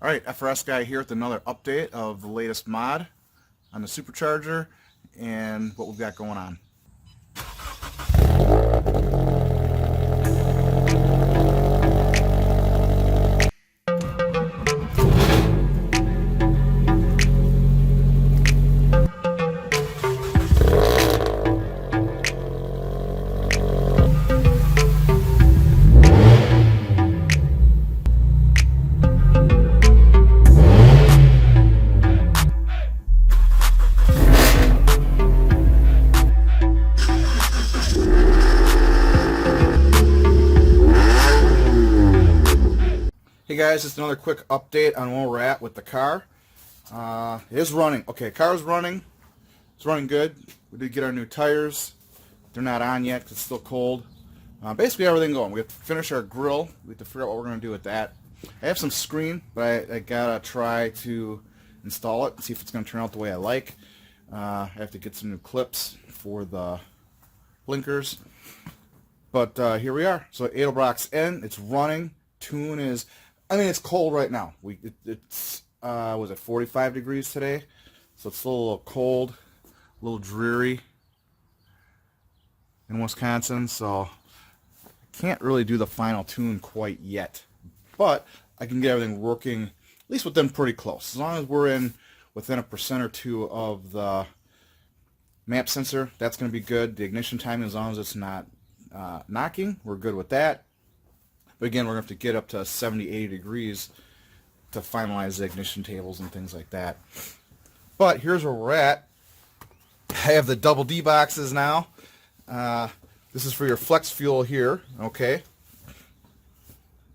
Alright, FRS guy here with another update of the latest mod on the supercharger and what we've got going on. Hey guys, just another quick update on where we're at with the car. It is running. Okay, car's running. It's running good. We did get our new tires. They're not on yet because it's still cold. Basically everything going. We have to finish our grill. We have to figure out what we're going to do with that. I have some screen, but I gotta try to install it and see if it's going to turn out the way I like. I have to get some new clips for the blinkers. But here we are. So Edelbrock's in. It's running. Tune is... I mean, it's cold right now. It's was it 45 degrees today? So it's still a little cold, a little dreary in Wisconsin. So I can't really do the final tune quite yet. But I can get everything working, at least within pretty close. As long as we're within 1% or 2% of the map sensor, that's going to be good. The ignition timing, as long as it's not knocking, we're good with that. But again, we're going to have to get up to 70, 80 degrees to finalize the ignition tables and things like that. But here's where we're at. I have the double D boxes now. This is for your flex fuel here, okay?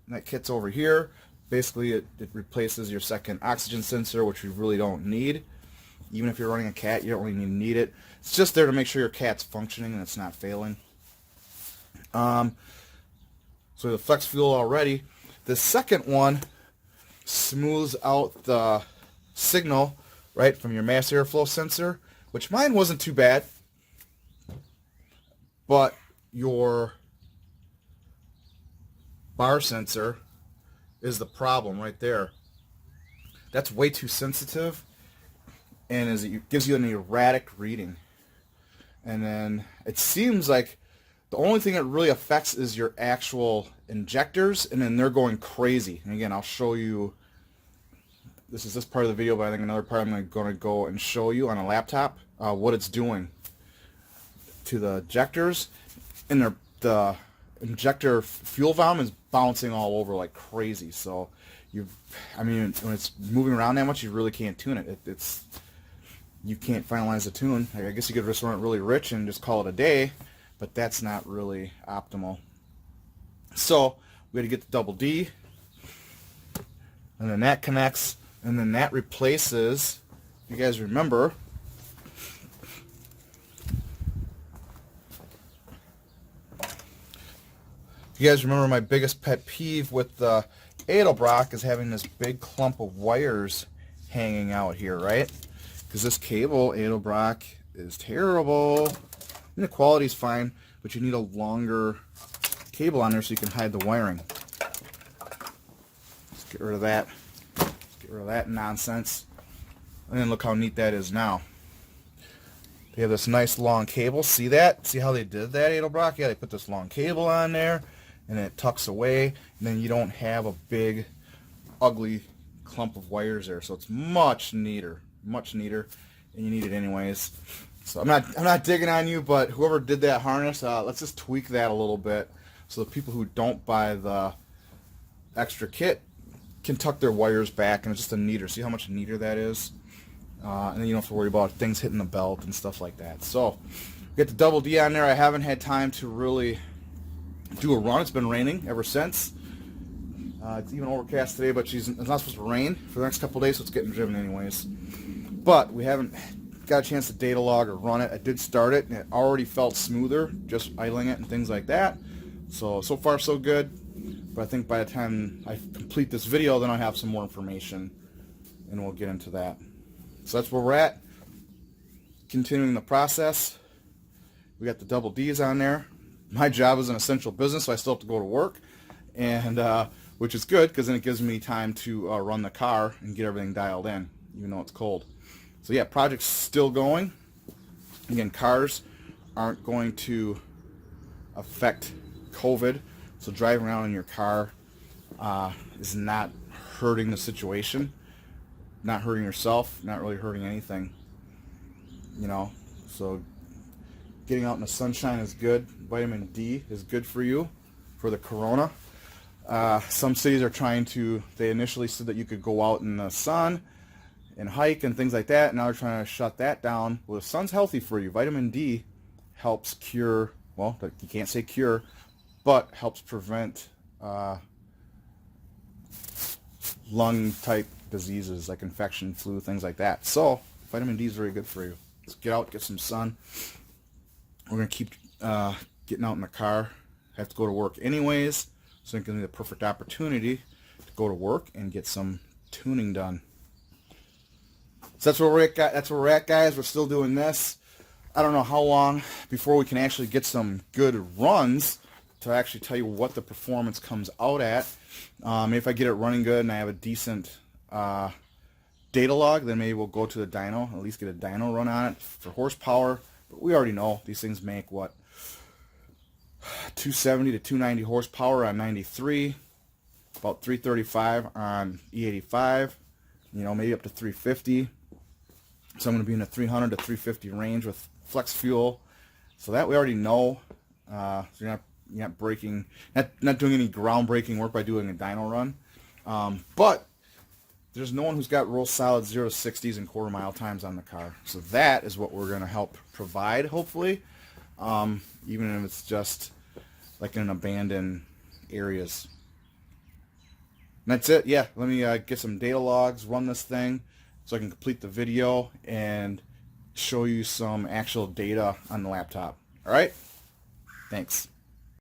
And that kit's over here. Basically, it replaces your second oxygen sensor, which we really don't need. Even if you're running a cat, you don't really need it. It's just there to make sure your cat's functioning and it's not failing. So the flex fuel already. The second one smooths out the signal right from your mass airflow sensor, which mine wasn't too bad, but your bar sensor is the problem right there. That's way too sensitive, and it gives you an erratic reading. And then it seems like the only thing it really affects is your actual injectors, and then they're going crazy. And again, I'll show you, this is this part of the video, but I think another part I'm going to go and show you on a laptop what it's doing to the injectors. And the injector fuel volume is bouncing all over like crazy. So I mean, when it's moving around that much, you really can't tune it. You can't finalize the tune. I guess you could just run it really rich and just call it a day, but that's not really optimal. So we got to get the double D, and then that connects, and then that replaces, if you guys remember, my biggest pet peeve with the Edelbrock is having this big clump of wires hanging out here, right? Because this cable, Edelbrock, is terrible. I mean, the quality's fine, but you need a longer cable on there so you can hide the wiring. Let's get rid of that. Let's get rid of that nonsense. And then look how neat that is now. They have this nice long cable. See that? See how they did that, Edelbrock? Yeah, they put this long cable on there, and it tucks away, and then you don't have a big, ugly clump of wires there. So it's much neater, and you need it anyways. So I'm not digging on you, but whoever did that harness, let's just tweak that a little bit so the people who don't buy the extra kit can tuck their wires back, and it's just a neater. See how much neater that is? And then you don't have to worry about things hitting the belt and stuff like that. So get the double D on there. I haven't had time to really do a run. It's been raining ever since. It's even overcast today, but it's not supposed to rain for the next couple of days, so it's getting driven anyways. But we haven't got a chance to data log or run it. I did start it, and it already felt smoother just idling it and things like that. So far so good. But I think by the time I complete this video, then I'll have some more information, and we'll get into that. So that's where we're at. Continuing the process. We got the double D's on there. My job is an essential business, so I still have to go to work. And which is good because then it gives me time to run the car and get everything dialed in, even though it's cold. So yeah, project's still going. Again, cars aren't going to affect COVID, so driving around in your car is not hurting the situation, not hurting yourself, not really hurting anything, you know. So getting out in the sunshine is good. Vitamin D is good for you for the corona. Some cities are trying to, they initially said that you could go out in the sun and hike and things like that. Now they're trying to shut that down. Well, the sun's healthy for you. Vitamin D helps cure, well, you can't say cure, but helps prevent lung type diseases like infection, flu, things like that. So vitamin D is very good for you. Let's get out, get some sun. We're going to keep getting out in the car. I have to go to work anyways, so it's going to be the perfect opportunity to go to work and get some tuning done. So that's where we're at, guys. We're still doing this. I don't know how long before we can actually get some good runs to actually tell you what the performance comes out at. If I get it running good and I have a decent data log, then maybe we'll go to the dyno, at least get a dyno run on it for horsepower. But we already know these things make, what, 270 to 290 horsepower on 93, about 335 on E85, you know, maybe up to 350. So I'm going to be in the 300 to 350 range with flex fuel. So that we already know. So you're not breaking, not doing any groundbreaking work by doing a dyno run. But there's no one who's got real solid 0-60s and quarter mile times on the car. So that is what we're going to help provide, hopefully. Even if it's just like in abandoned areas. And that's it. Yeah, let me get some data logs, run this thing, so I can complete the video and show you some actual data on the laptop. All right? Thanks.